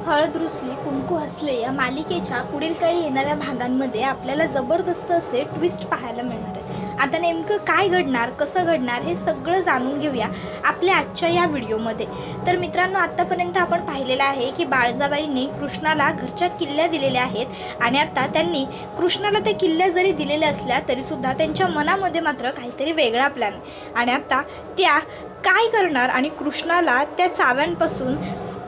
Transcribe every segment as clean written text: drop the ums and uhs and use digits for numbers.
हळद रुसली कुंकू हसले या मालिकेच्या पुढील काही येणाऱ्या भागांमध्ये आपल्याला जबरदस्त असे ट्विस्ट पाहायला मिळणार आहे। आता नेमकं काय घडणार, कसं घडणार हे सगळं जाणून घेऊया आपल्या आजच्या या व्हिडिओमध्ये। तर मित्रांनो, आत्तापर्यंत आपण पाहिलेलं आहे की बाळजाबाईंनी कृष्णाला घरच्या किल्ल्या दिलेल्या आहेत आणि आता त्यांनी कृष्णाला त्या किल्ल्या जरी दिलेल्या असल्या तरीसुद्धा त्यांच्या मनामध्ये मात्र काहीतरी वेगळा प्लॅन आणि आता त्या काय करणार आणि कृष्णाला त्या चाव्यांपासून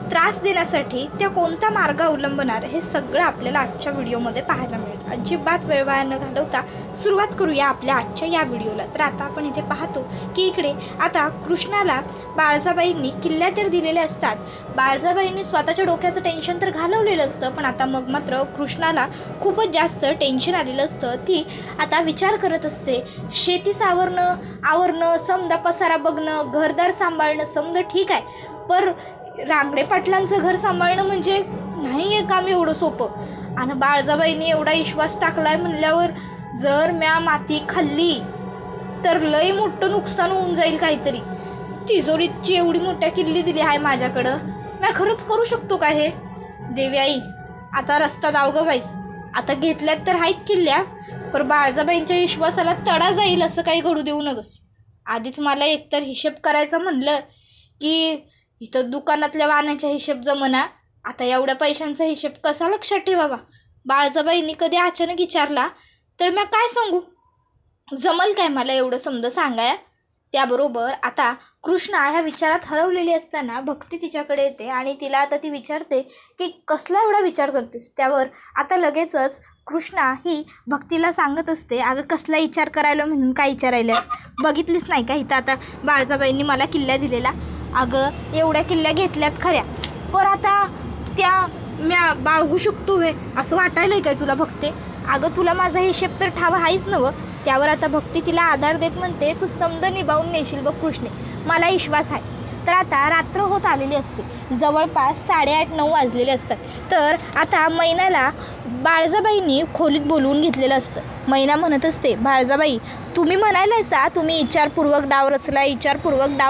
त्रास देण्यासाठी त्या कोणता मार्ग अवलंबणार हे सगळं आपल्याला आजच्या व्हिडिओमध्ये पाहायला मिळेल। अजिबात वेळ वाया न घालवता सुरुवात करूया आपल्या आजच्या या व्हिडिओला। तर आता आपण इथे पाहतो की इकडे आता कृष्णाला बाळजाबाईंनी किल्ल्या तर दिलेल्या असतात, बाळजाबाईंनी स्वतःच्या डोक्याचं टेन्शन तर घालवलेलं असतं, पण आता मग मात्र कृष्णाला खूपच जास्त टेन्शन आलेलं असतं। ती आता विचार करत असते, शेती आवरणं समजा, पसारा बघणं, घरदार सांभाळणं समजा ठीक आहे, पर रांगडे पाटलांचं घर सांभाळणं म्हणजे नाही आहे काम एवढं सोपं। आणि बाळजाबाईंनी एवढा विश्वास टाकलाय म्हणल्यावर जर म्या माती खाल्ली तर लय मोठं नुकसान होऊन जाईल काहीतरी। तिजोरीची एवढी मोठ्या किल्ली दिली आहे माझ्याकडं, म्या खरंच करू शकतो का हे? देवी आई, आता रस्ता दाव ग बाई, आता घेतल्यात तर आहेत किल्ल्या, पर बाळजाबाईंच्या विश्वासाला तडा जाईल असं काही घडू देऊ नगस। आधीच मला एकतर हिशेब करायचं म्हणलं की इथं दुकानातल्या वाहनाच्या हिशेब जमना, आता एवढ्या पैशांचा हिशेब कसा लक्षात ठेवावा? बाळजाबाईंनी कधी अचानक विचारला तर मी काय सांगू? जमल काय मला एवढं समजा सांगाय? त्याबरोबर आता कृष्णा ह्या विचारात हरवलेली असताना भक्ती तिच्याकडे येते आणि तिला आता ती विचारते की कसला एवढा विचार करतेस? त्यावर आता लगेचच कृष्णा ही भक्तीला सांगत असते, अगं कसला विचार करायला म्हणून काय विचारायलास? बघितलीच नाही का इथं आता बाळजाबाईंनी मला किल्ल्या दिलेला? अगं एवढ्या किल्ल्या घेतल्यात खऱ्या, पर आता त्या म्या बाळगू शकतो हे असं वाटायलंय काय तुला भक्ते? अगं तुला माझा हिशेब तर ठावा आहेच नवं? त्यावर आता भक्ती तिला आधार देत म्हणते, तू समजा निभावून नेशील बघ कृष्णे, मला विश्वास आहे। तर आता रात्र होत आलेली असते, जवळपास 8:30-9 वाजलेले असतात। तर आता मैनाला बाळजाबाईंनी खोलीत बोलवून घेतलेलं असतं। मैना म्हणत असते, बाळजाबाई तुम्ही म्हणायलाय सा तुम्ही विचारपूर्वक डाव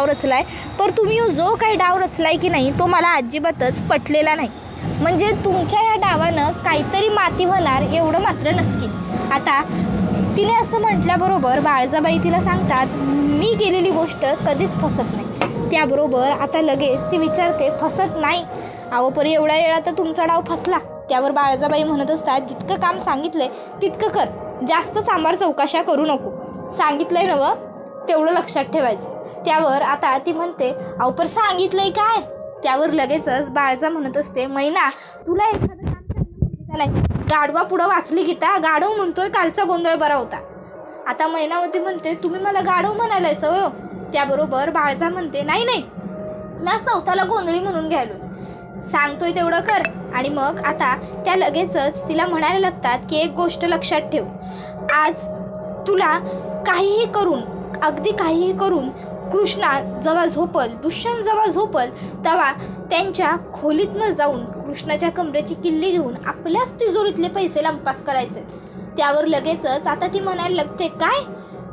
रचलाय, पर तुम्ही जो काही डाव रचलाय की नाही तो मला अजिबातच पटलेला नाही। म्हणजे तुमच्या या डावानं काहीतरी माती होणार एवढं मात्र नक्की। आता तिने असं म्हटल्याबरोबर बाळजाबाई तिला सांगतात, मी केलेली गोष्ट कधीच फसत नाही। त्याबरोबर आता लगेच ती विचारते, फसत नाही? अहो परी एवढ्या वेळा तर तुमचा डाव फसला। त्यावर बाळजाबाई म्हणत असतात, जितकं काम सांगितलंय तितकं कर, जास्त सांबार चौकशा करू नको, सांगितलंय नवं तेवढं लक्षात ठेवायचं। त्यावर आता ती म्हणते, अहो पर सांगितलंय काय? त्यावर लगेचच बाळजा म्हणत असते, मैना तुला एखादं काम सांगितलं नाही, गाढवा पुढं वाचली गीता, गाढव म्हणतोय कालचा गोंधळ बरा होता। आता मैनावती म्हणते, तुम्ही मला गाढव म्हणायलाय सवय? त्याबरोबर बाळजा म्हणते, नाही मी सौताला गोंधळी म्हणून घ्यायलो, सांगतोय तेवढं कर। आणि मग आता त्या लगेचच तिला म्हणायला लागतात की एक गोष्ट लक्षात ठेव, आज तुला काहीही करून, अगदी काहीही करून कृष्णा जेव्हा झोपल, दुष्यंत जेव्हा झोपल, तेव्हा त्यांच्या खोलीतनं जाऊन कृष्णाच्या कमरेची किल्ली घेऊन आपल्याच तिजोरीतले पैसे लंपास करायचे। त्यावर लगेचच आता ती म्हणायला लागते, काय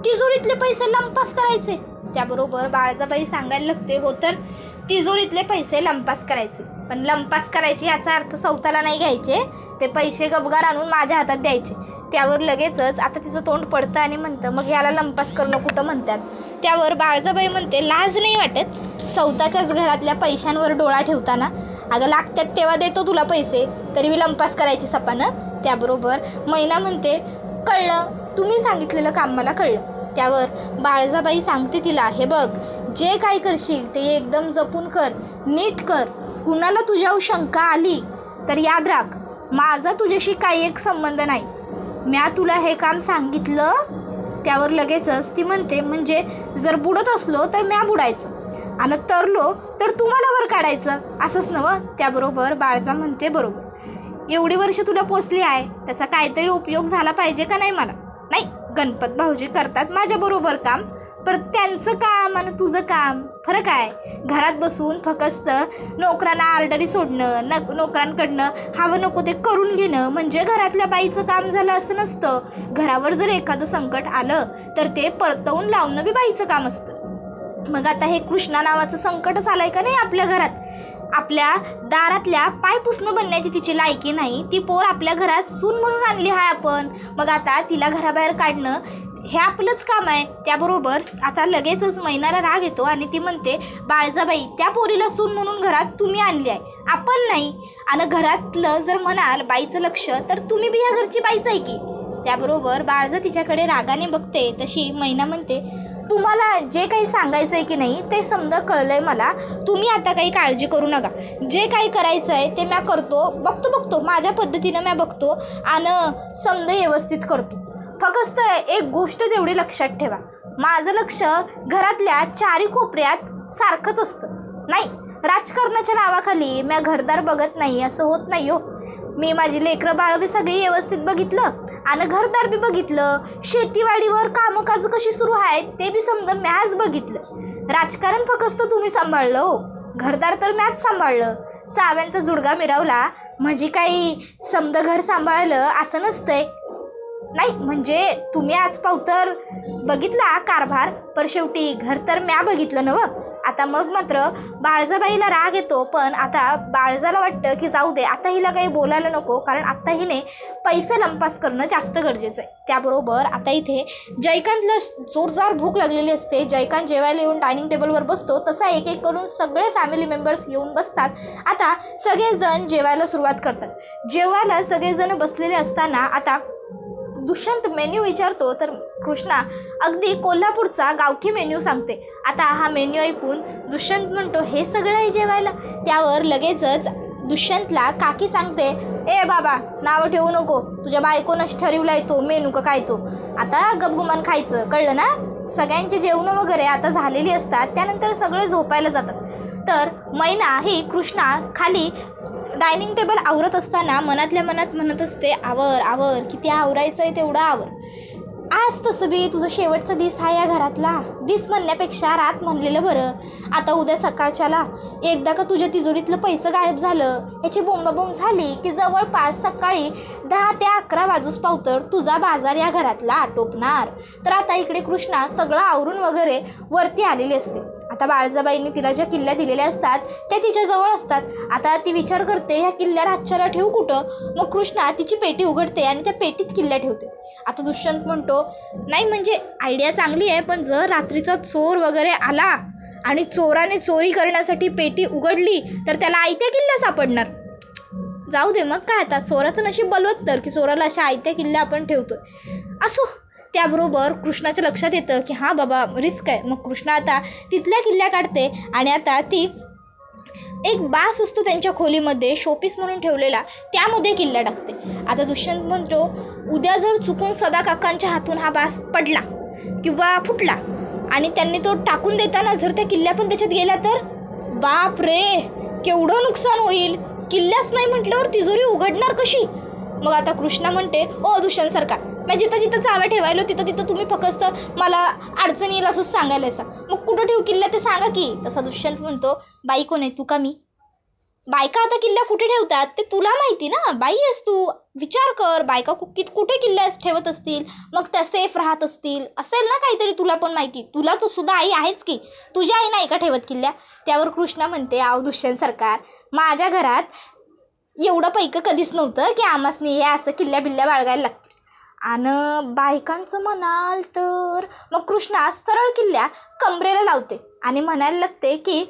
तिजोरीतले पैसे लंपास करायचे? त्याबरोबर बाळजाबाई सांगायला लागते, हो तर तिजोरीतले पैसे लंपास करायचे, पण लंपास करायचे याचा अर्थ सौताला नाही घ्यायचे, ते पैसे गबगार आणून माझ्या हातात द्यायचे। त्यावर लगेचच आता तिचं तोंड पडतं आणि म्हणतं, मग याला लंपास करणं कुठं म्हणतात? त्यावर बाळजाबाई म्हणते, लाज नाही वाटत सौताच्याच घरातल्या पैशांवर डोळा ठेवताना? अगं लागतात तेव्हा देतो तुला पैसे, तरी मी लंपास करायची सपानं? त्याबरोबर मैना म्हणते, कळलं, तुम्ही सांगितलेलं काम मला कळलं। त्यावर बाळजाबाई सांगते तिला, हे बघ जे काय करशील ते एकदम जपून कर, नीट कर, कुणाला तुझ्यावर शंका आली तर याद राख माझा तुझ्याशी काही एक संबंध नाही, म्या तुला हे काम सांगितलं। त्यावर लगेचच ती म्हणते, म्हणजे जर बुडत असलो तर म्या बुडायचं आणि तरलो तर तुम्हाला वर काढायचं असंच नवं? त्याबरोबर बाळजा म्हणते, बरोबर, एवढी वर्ष तुला पोचली आहे त्याचा काहीतरी उपयोग झाला पाहिजे का नाही? मला नाही, गणपत भाऊजी करतात माझ्याबरोबर काम, पण त्यांचं काम आणि तुझं काम फरक आहे। घरात बसून फक्त नोकरांना आर्डरी सोडणं, नोकरांकडनं हवं नको ते करून घेणं म्हणजे घरातल्या बाईचं काम झालं असं नसतं। घरावर जर एखादं संकट आलं तर ते परतवून लावणं बी बाईचं काम असतं। मग आता हे कृष्णा नावाचं संकटच आलंय का नाही आपल्या घरात? आपल्या दारातल्या पाय पुसणं बनण्याची तिची लायकी नाही, ती पोर आपल्या घरात सून म्हणून आणली आहे आपण, मग आता तिला घराबाहेर काढणं हे आपलंच काम आहे. त्याबरोबर आता लगेचच मैनाला राग येतो आणि ती म्हणते, बाळजाबाई त्या पोरीला सून म्हणून घरात तुम्ही आणली आहे, आपण नाही. आणि घरातलं जर म्हणाल बाईचं लक्ष तर तुम्ही बी ह्या घरची बाईच आहे की. त्याबरोबर बाळजा तिच्याकडे रागाने बघते तशी मैना म्हणते, तुम्हाला जे काही सांगायचं आहे की नाही ते समजा कळलं आहे मला, तुम्ही आता काही काळजी करू नका, जे काही करायचं आहे ते मी बघतो माझ्या पद्धतीनं मी बघतो आणि समजा व्यवस्थित करतो. फक्त एक गोष्ट तेवढी लक्षात ठेवा, माझं लक्ष घरातल्या चारी कोपऱ्यात सारखंच असतं. नाही, राजकारणाच्या नावाखाली मी घरदार बघत नाही असं होत नाही हो. मी माझी लेकरं बाळ बी सगळी व्यवस्थित बघितलं आणि घरदार बी बघितलं, शेतीवाडीवर कामकाज कशी सुरू आहेत ते बी समजा मॅच बघितलं. राजकारण फक्त तुम्ही सांभाळलं हो, घरदार तर मॅच सांभाळलं. चाव्यांचा जुडगा मिरवला म्हणजे काही समजा घर सांभाळलं असं नसतंय. नाही म्हणजे तुम्ही आज पावतर बघितला कारभार, पर शेवटी घर तर म्या बघितलं ना. आता मग मात्र बाळजाबाईला राग येतो, पण आता बाळजाला वाटतं की जाऊ दे, आता हिला काही बोलायला नको, कारण आत्ता हिने पैसे लंपास करणं जास्त गरजेचं आहे. त्याबरोबर आता इथे जयकांतला जोरदार भूक लागलेली असते. जयकांत जेवायला येऊन डायनिंग टेबलवर बसतो, तसा एक एक करून सगळे फॅमिली मेंबर्स येऊन बसतात. आता सगळेजण जेवायला सुरुवात करतात. जेवायला सगळेजण बसलेले असताना आता दुष्यंत मेन्यू विचारतो तर कृष्णा अगदी कोल्हापूरचा गावठी मेन्यू सांगते. आता हा मेन्यू ऐकून दुष्यंत म्हणतो, हे सगळं आहे जेवायला. त्यावर लगेचच दुष्यंतला काकी सांगते, ए बाबा नावं ठेवू नको, तुझ्या बायकोनंच ठरवलाय तो मेनू का काय तो, आता गपगुमान खायचं, कळलं ना. सगळ्यांचे जेवणं वगैरे आता झालेली असतात. त्यानंतर सगळे झोपायला जातात. तर मैना ही कृष्णा खाली डायनिंग टेबल आवरत असताना मनातल्या मनात म्हणत असते, आवर किती आवरायचं आहे तेवढं आवर. आज तसं बी तुझं शेवटचा दिस हा या घरातला, दिस म्हणण्यापेक्षा रात म्हणलेलं बरं. आता उद्या सकाळच्याला एकदा का तुझ्या तिजोरीतलं पैसं गायब झालं याची बोंबाबोंब झाली की जवळपास सकाळी 10 ते 11 वाजूस पावतर तुझा बाजार या घरातला आटोपणार. तर आता इकडे कृष्णा सगळं आवरून वगैरे वरती आलेली असते. आता बाळजाबाईंनी तिला ज्या किल्ल्या दिलेल्या असतात त्या तिच्याजवळ असतात. आता ती विचार करते, ह्या किल्ल्या रातच्याला ठेवू कुठं. मग कृष्णा तिची पेटी उघडते आणि त्या पेटीत किल्ल्या ठेवते. आता दुष्यंत म्हणतो, नाही म्हणजे आयडिया चांगली आहे, पण जर रात्रीचा चोर वगैरे आला आणि चोराने चोरी करण्यासाठी पेटी उघडली तर त्याला आयत्या किल्ल्या सापडणार. जाऊ दे मग काय, आता चोराचं नशीब बलवत्तर की चोराला अशा आयत्या किल्ल्या आपण ठेवतोय. असो. त्याबरोबर कृष्णाच्या लक्षात येतं की हां बाबा रिस्क आहे. मग कृष्णा आता तिथल्या किल्ल्या काढते आणि आता ती एक बास असतो त्यांच्या खोलीमध्ये शोपीस म्हणून ठेवलेला, त्यामध्ये किल्ल्या टाकते. आता दुष्यंत म्हणतो, उद्या जर चुकून सदा काकांच्या हातून हा बास पडला किंवा फुटला आणि त्यांनी तो टाकून देताना जर त्या किल्ल्या पण त्याच्यात गेल्या तर बाप रे केवढं नुकसान होईल. किल्ल्याच नाही म्हटल्यावर तिजोरी उघडणार कशी. मग आता कृष्णा म्हणते, ओ दुष्यंत सरकार, मी जिथं जिथं चाव्या ठेवायलो तिथं तुम्ही फक्त मला अडचण येईल असंच सांगायला असा, मग कुठं ठेवू किल्ल्या ते सांगा की. तसा दुष्यंत म्हणतो, बाई कोण आहे तू का मी. बायका आता किल्ल्या कुठे ठेवतात ते तुला माहिती ना, बाई आहेस तू, विचार कर बायका कुठे किल्ल्या ठेवत असतील, मग त्या सेफ राहत असतील, असेल ना काहीतरी तुला पण माहिती. तुला तर सुद्धा आई आहेच की, तुझ्या आई नाही का ठेवत किल्ल्या. त्यावर कृष्णा म्हणते, आव दुष्यंत सरकार, माझ्या घरात एवढं पैकं कधीच नव्हतं की आमासनी हे असं किल्ल्या बिल्ल्या बाळगायला लागतील. आणि बायकांचं म्हणाल तर मग कृष्णा सरळ किल्ल्या कमरेला लावते आणि म्हणायला लागते की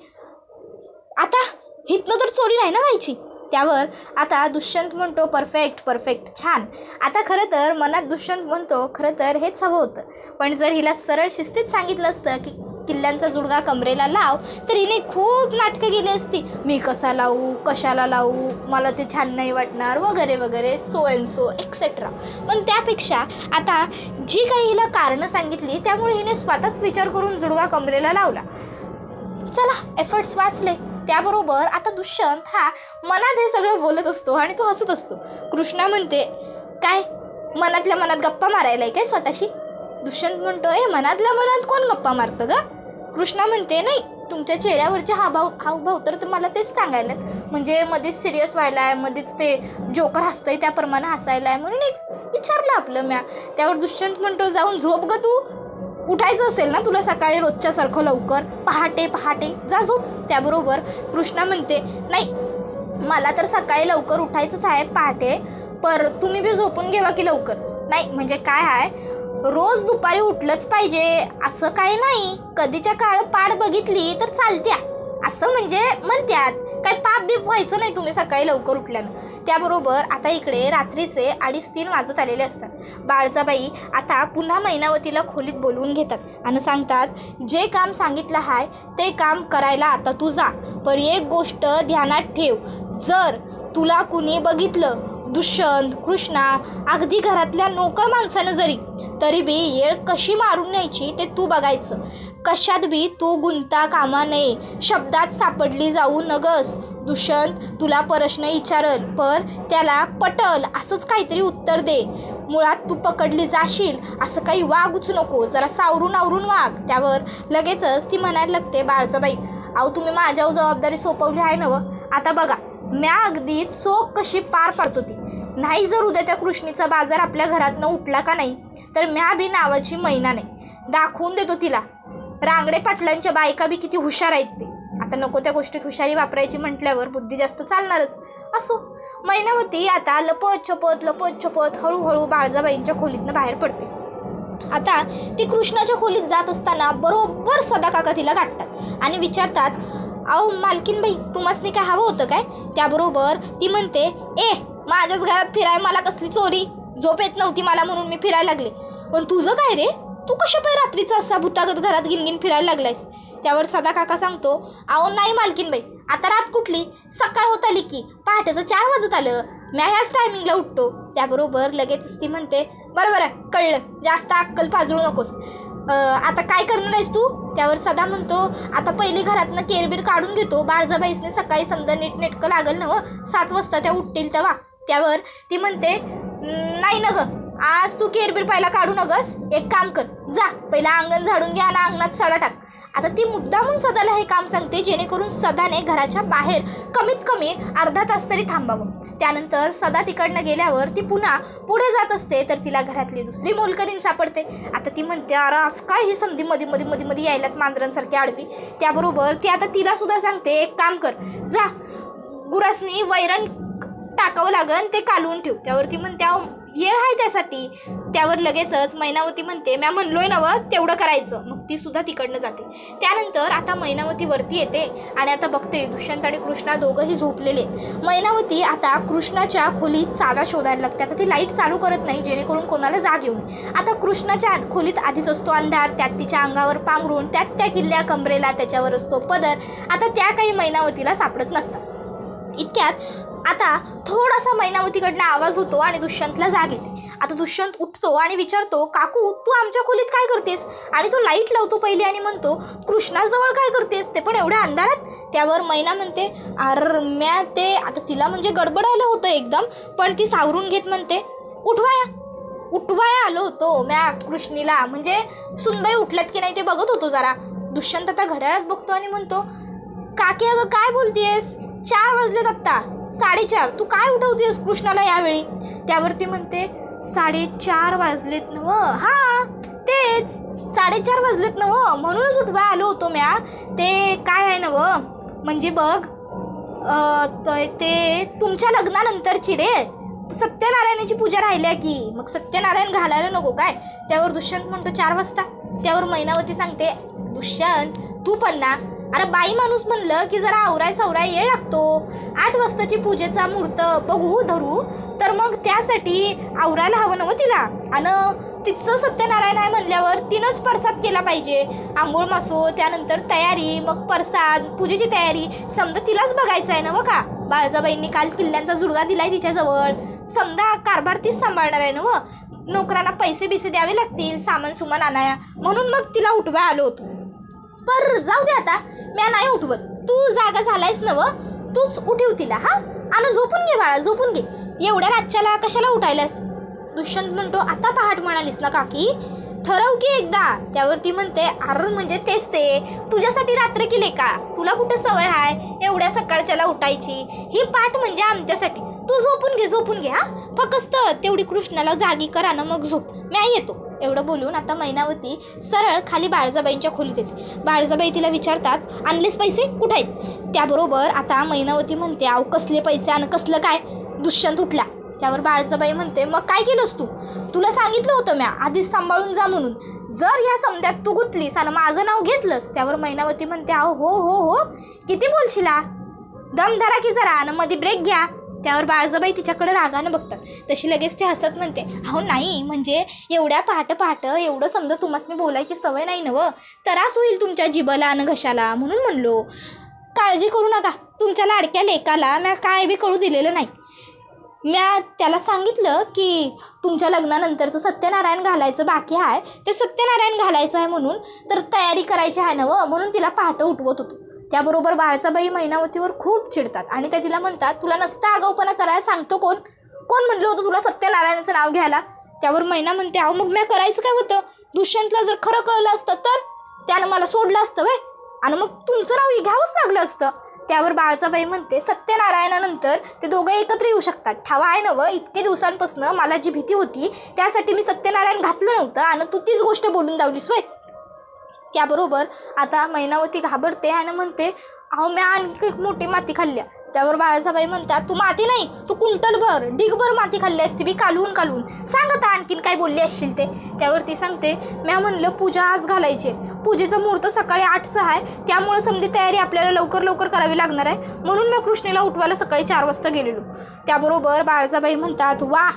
आता इथनं तर चोरी नाही ना व्हायची. त्यावर आता दुष्यंत म्हणतो, परफेक्ट छान. आता खरं तर मनात दुष्यंत म्हणतो, खरं तर हेच हवं होतं, पण जर हिला सरळ शिस्तीत सांगितलं असतं की किल्ल्यांचा जुडगा कमरेला लाव तर हिने खूप नाटकं केली असती. मी कसा लावू, कशाला लावू, मला ते छान नाही वाटणार वगैरे वगैरे, सो अँड सो एक्सेट्रा. पण त्यापेक्षा आता जी काही हिला कारणं सांगितली त्यामुळे हिने स्वतःच विचार करून जुडगा कमरेला लावला. चला एफर्ट्स वाचले. त्याबरोबर आता दुष्यंत हा मनात हे सगळं बोलत असतो आणि तो हसत असतो. कृष्णा म्हणते, काय मनातल्या मनात गप्पा मारायला आहे काय स्वतःशी. दुष्यंत म्हणतो, मनातल्या मनात कोण गप्पा मारतं ग. कृष्णा म्हणते, नाही तुमच्या चेहऱ्यावरचे हावभाव तर मला तेच सांगायलात, म्हणजे मध्येच सिरियस व्हायला आहे, मध्येच ते जोकर हसतंय त्याप्रमाणे हसायला आहे म्हणून एक विचारलं आपलं म्या. त्यावर दुष्यंत म्हणतो, जाऊन झोप ग तू, उठायचं असेल ना तुला सकाळी रोजच्यासारखं लवकर, पहाटे जा झोप. त्याबरोबर कृष्णा म्हणते, नाही मला तर सकाळी लवकर उठायचंच आहे पहाटे, पर तुम्ही बी झोपून घ्यावा की लवकर. नाही म्हणजे काय आहे, रोज दुपारी उठलंच पाहिजे असं काही नाही, कधीच्या काळ पाठ बघितली तर चालत्या असं म्हणजे म्हणत्यात, काही पाप बीप व्हायचं नाही तुम्ही सकाळी लवकर उठल्यानं. त्याबरोबर आता इकडे रात्रीचे 2:30-3 वाजत आलेले असतात. बाळजाबाई आता पुन्हा मैनावतीला खोलीत बोलवून घेतात आणि सांगतात, जे काम सांगितलं आहे ते काम करायला आता तू जा, पण एक गोष्ट ध्यानात ठेव, जर तुला कुणी बघितलं, दुष्यंत, कृष्णा, अगदी घरातल्या नोकर माणसानं जरी, तरी बी येळ कशी मारून न्यायची ते तू बघायचं. कशात बी तू गुंता कामा नये, शब्दात सापडली जाऊ नगस. दुष्यंत तुला प्रश्न विचारल पर त्याला पटल असंच काहीतरी उत्तर दे. मुळात तू पकडली जाशील असं काही वागूच नको, जरा सावरून आवरून वाग. त्यावर लगेचच ती म्हणायला लागते, बाळजाबाई अहो तुम्ही माझ्यावर जबाबदारी सोपवली आहे ना, आता बघा म्या अगदी चोख कशी पार पाडतो ती. नाही जर उद्या त्या कृष्णीचा बाजार आपल्या घरातनं उठला का नाही, तर म्या बी नावाची मैना नाही, दाखवून देतो तिला. रांगडे पाटलांच्या बायका बी किती हुशार आहेत ते. आता नको त्या गोष्टीत हुशारी वापरायची म्हटल्यावर बुद्धी जास्त चालणारच. असो, मैनावती आता लपत छपत हळूहळू बाळजाबाईंच्या खोलीतनं बाहेर पडते. आता ती कृष्णाच्या खोलीत जात असताना बरोबर सदाकाका तिला गाठतात आणि विचारतात, अहो मालकीनबाई तुम्हासनी काय हवं होतं काय? त्याबरोबर ती म्हणते, माझ्याच घरात फिराय मला कसली चोरी, झोप येत नव्हती मला म्हणून मी फिरायला लागले. पण तुझं काय रे, तू कशा पाय रात्रीचा असा भूतागत घरात गिनगिन फिरायला लागलायस? त्यावर सदाकाका सांगतो, अहो नाही मालकीनबाई, आता रात कुठली, सकाळ होत आली की, पहाटेचं 4 वाजत आलं, मी ह्याच टायमिंगला उठतो. त्याबरोबर लगेचच ती म्हणते, बरं कळलं, जास्त अक्कल पाजळू नकोस, आता काय करणार आहेस तू? त्यावर सदा म्हणतो, आता पहिली घरातनं केरबीर काढून घेतो, बाळजाबाईसने सकाळी समजा नीटनेटकं लागल ना 7 वाजता त्या उठतील तेव्हा. त्यावर ती म्हणते, नाही न ग, आज तू केरबीर पहिला काढू नगस, एक काम कर, जा पहिला अंगण झाडून घ्या आणि अंगणात सडा टाक. आता ती मुद्दामून सदाला हे काम सांगते जेणेकरून सदाने घराच्या बाहेर कमीत कमी अर्धा तास तरी थांबावं. त्यानंतर सदा तिकडनं गेल्यावर ती पुन्हा पुढे जात असते, तर तिला घरातली दुसरी मोलकरीण सापडते. आता ती म्हणते, अरे आज काय ही समधी मध्ये यायलात मांजरांसारखी आडवी. त्याबरोबर ती आता तिला सुद्धा सांगते, एक काम कर, जा गुरासनी वैरण टाकावं लागन, ते कालवून ठेव. त्यावर ती म्हणते, येळ आहे त्यासाठी. त्यावर लगेचच मैनावती म्हणते, म्या म्हणलोय ना तेवढं करायचं. मग ती सुद्धा तिकडनं जाते. त्यानंतर आता मैनावती वरती येते आणि आता बघते दुष्यंत आणि कृष्णा दोघंही झोपलेले. मैनावती आता कृष्णाच्या खोलीत चाव्या शोधायला लागते. आता ती लाईट चालू करत नाही जेणेकरून कोणाला जाग येऊन. आता कृष्णाच्या खोलीत आधीच असतो अंधार, त्यात तिच्या अंगावर पांघरून, त्यात त्या किल्ल्या कमरेला त्याच्यावर असतो पदर. आता त्या काही मैनावतीला सापडत नसतात. इतक्यात आता थोडासा मैनावतीकडनं आवाज होतो आणि दुष्यंतला जाग येते. आता दुष्यंत उठतो आणि विचारतो, काकू तू आमच्या खोलीत काय करतेस? आणि तो लाईट लावतो पहिले आणि म्हणतो, कृष्णाजवळ काय करतेस, ते पण एवढ्या अंधारात? त्यावर मैना म्हणते, अरे म्या ते, आता तिला म्हणजे गडबडायला होतं एकदम, पण ती सावरून घेत म्हणते, उठवाया आलो होतो म्या कृष्णीला, म्हणजे सुनबाई उठल्यात की नाही ते बघत होतो जरा. दुष्यंत आता घड्याळात बघतो आणि म्हणतो, काकी अगं काय बोलतेस, 4 वाजलेत आत्ता, 4:30, तू काय उठवतेस कृष्णाला यावेळी? त्यावरती म्हणते, 4:30 वाजलेत नव, हा तेच 4:30 वाजलेत नव, म्हणूनच उठवा आलो होतो म्या. ते काय आहे नव, म्हणजे बघ ते तुमच्या लग्नानंतरची रे, सत्यनारायणाची पूजा राहिल्या की, मग सत्यनारायण घालायला नको काय? त्यावर दुष्यंत म्हणतो, 4 वाजता. त्यावर मैनावती सांगते, दुष्यंत तू पण ना, अरे बाई माणूस म्हणलं की जरा आवराय येळ लागतो. 8 वाजताची पूजेचा मुहूर्त बघू धरू, तर मग त्यासाठी आवरायला हवं नव्हतं तिला. आणि तिचं सत्यनारायण आहे म्हणल्यावर तिनंच प्रसाद केला पाहिजे, आंघोळ मासो, त्यानंतर तयारी, मग प्रसाद, पूजेची तयारी, समजा तिलाच बघायचं आहे ना व का? बाळजाबाईंनी काल किल्ल्यांचा जुडगा दिलाय तिच्याजवळ, समजा कारभार तीच सांभाळणार आहे ना व, नोकरांना पैसे बिसे द्यावे लागतील, सामान सुमान आणाया, म्हणून मग तिला उठवाय आलो होतो. पर जाऊ दे आता, म्या नाही उठवत, तू जागा झालायस नव, तूच उठव तिला, हा, आणि झोपून घे बाळा, झोपून घे, एवढ्या रातच्याला कशाला उठायलास? दुष्यंत म्हणतो, आता पहाट म्हणालीस ना काकी, ठरव की एकदा. त्यावरती म्हणते, अरे म्हणजे तेच ते, तुझ्यासाठी रात्र केले का, तुला कुठं सवय आहे एवढ्या सकाळच्याला उठायची, ही पाठ म्हणजे आमच्यासाठी, तू झोपून घे हा, फक्त तेवढी कृष्णाला जागी करा ना, मग झोप, म्या येतो, एवढं बोलून आता मैनावती सरळ खाली बाळजाबाईंच्या खोलीत येते. बाळजाबाई तिला विचारतात, आणलेस पैसे कुठं आहेत? त्याबरोबर आता मैनावती म्हणते, अहो कसले पैसे आणि कसलं काय? दुष्यंत उठला. त्यावर बाळजाबाई म्हणते, मग काय केलंस तू? तुला सांगितलं होतं म्या आधीच सांभाळून जा म्हणून. जर या समध्यात तू गुंतलीस आणि माझं नाव घेतलंस. त्यावर मैनावती म्हणते, अहो हो हो हो किती बोलशिला, दम धरा की जरा आणि मध्ये ब्रेक घ्या. त्यावर बाळजाबाई तिच्याकडे रागानं बघतात. तशी लगेच ते हसत म्हणते, अहो नाही म्हणजे एवढ्या पहाट एवढं समजा तुम्हाला बोलायची सवय नाही नवं, त्रास होईल तुमच्या जिभेला आणि घशाला म्हणून म्हणलो. काळजी करू नका, तुमच्या लाडक्या लेकाला म्या काय बी कळू दिलेलं नाही. म्या त्याला सांगितलं की तुमच्या लग्नानंतरचं सत्यनारायण घालायचं बाकी आहे, ते सत्यनारायण घालायचं आहे म्हणून तर तयारी करायची आहे नवं, म्हणून तिला पहाटे उठवत होतो. त्याबरोबर बाळजाबाई मैनावतीवर खूप चिडतात आणि त्या तिला म्हणतात, तुला नसता आगाऊपणा करायला सांगतो कोण? कोण म्हणलं होतं तुला सत्यनारायणाचं नाव घ्यायला? त्यावर मैना म्हणते, अहो मग म्या करायचं काय होतं? दुष्यंतला जर खरं कळलं असतं तर त्यानं मला सोडलं असतं वय, आणि मग तुमचं नाव घ्यावंच लागलं असतं. त्यावर बाळजाबाई म्हणते, सत्यनारायणानंतर ते दोघं एकत्र येऊ शकतात, ठावा आहे नवं. इतके दिवसांपासून मला जी भीती होती त्यासाठी मी सत्यनारायण घातलं नव्हतं आणि तू तीच गोष्ट बोलून दावलीस वय. त्याबरोबर आता मैनावती घाबरते आणि म्हणते, अहो मी आणखी मोठी माती खाल्ल्या. त्यावर बाळजाबाई म्हणतात, तू माती नाही तू कुंटलभर ढिगभर माती खाल्ली असती बी कालवून कालवून. सांग आता आणखीन काय बोलली असशील ते. त्यावर ती सांगते, म्या म्हणलं पूजा आज घालायची, पूजेचा मुहूर्त सकाळी 8चा आहे, त्यामुळे समधी तयारी आपल्याला लवकर करावी लागणार आहे, म्हणून मी कृष्णेला उठवायला सकाळी 4 वाजता गेलेलो. त्याबरोबर बाळजाबाई म्हणतात, वा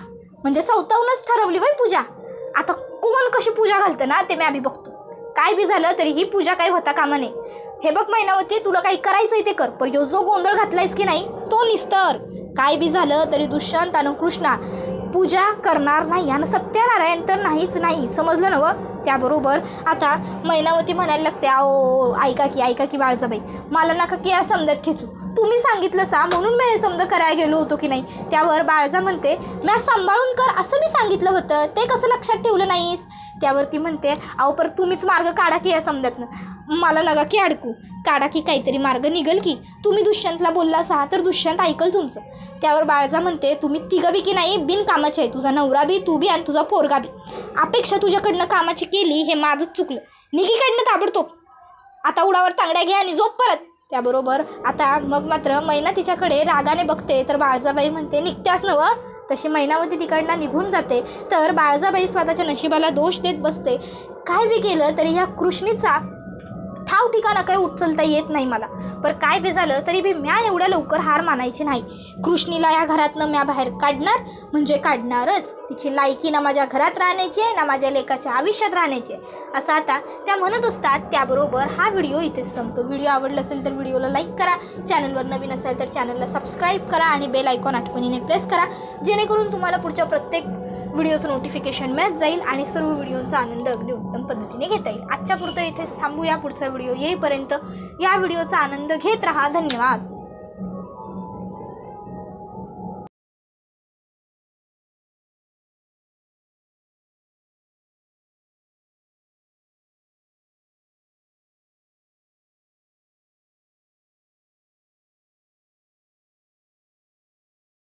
म्हणजे स्वतःहूनच ठरवली वय पूजा. आता कोण कशी पूजा घालतं ना ते मी आम्ही बघतो. काय बी झालं तरी ही पूजा काही होता कामा नये. हे बघ मैनावती, तुला काही करायचंय ते कर, पण जो गोंधळ घातलायस की नाही तो निस्तर. काय बी झालं तरी दुष्यंत आणि कृष्णा पूजा करणार नाही आणि सत्यनारायण तर नाहीच नाही, समजलं नवं. त्याबरोबर आता मैनावती म्हणायला लागते, अहो ऐका की बाळजाबाई, मला नका की या समजात खेचू, तुम्ही सांगितलं सा म्हणून मी हे समजा करायला गेलो होतो की नाही. त्यावर बाळजा म्हणते, म्या सांभाळून कर असं मी सांगितलं होतं, ते कसं लक्षात ठेवलं नाहीस? त्यावर ती म्हणते, अहो पर तुम्हीच मार्ग काढा की या समजातनं, मला नका की अडकू, काढा की काहीतरी मार्ग निघल की. तुम्ही दुष्यंतला बोलला असा तर दुष्यंत ऐकल तुमचं. त्यावर बाळजा म्हणते, तुम्ही तिघं बी की नाही बिनकामाचे आहे, तुझा नवरा बी तू बी आणि तुझा पोरगा बी. अपेक्षा तुझ्याकडनं कामाची केली हे माझंच चुकलं, निघीकडनं ताबडतोब आता उडावर तांगड्या घ्या आणि झोप परत. त्याबरोबर आता मग मात्र मैना तिच्याकडे रागाने बघते तर बाळजाबाई म्हणते, निघत्यास नवं. तशी मैनावती तिकडनं निघून जाते तर बाळजाबाई स्वतःच्या नशिबाला दोष देत बसते. काय बी केलं तरी ह्या कृष्णीचा ठाव ठिकाणा काही उचलता येत नाही मला, पर काय बी झालं तरी बी म्या एवढ्या लवकर हार मानायची नाही. कृष्णीला या घरातनं म्या बाहेर काढणार म्हणजे काढणारच. तिची लायकी ना माझ्या घरात राहण्याची आहे ना माझ्या लेकाच्या आयुष्यात राहण्याची आहे असं आता त्या म्हणत असतात. त्याबरोबर हा व्हिडिओ इथेच संपतो. व्हिडिओ आवडला असेल तर व्हिडिओला लाईक करा, चॅनलवर नवीन असेल तर चॅनलला सबस्क्राईब करा आणि बेल आयकॉन आठवणीने प्रेस करा, जेणेकरून तुम्हाला पुढच्या प्रत्येक व्हिडिओचं नोटिफिकेशन मिळत जाईल आणि सर्व व्हिडिओचा आनंद अगदी उत्तम पद्धतीने घेता येईल. आजच्या पुरतं इथेच थांबूया. पुढचा व्हिडिओ येईपर्यंत या व्हिडिओचा आनंद घेत राहा. धन्यवाद.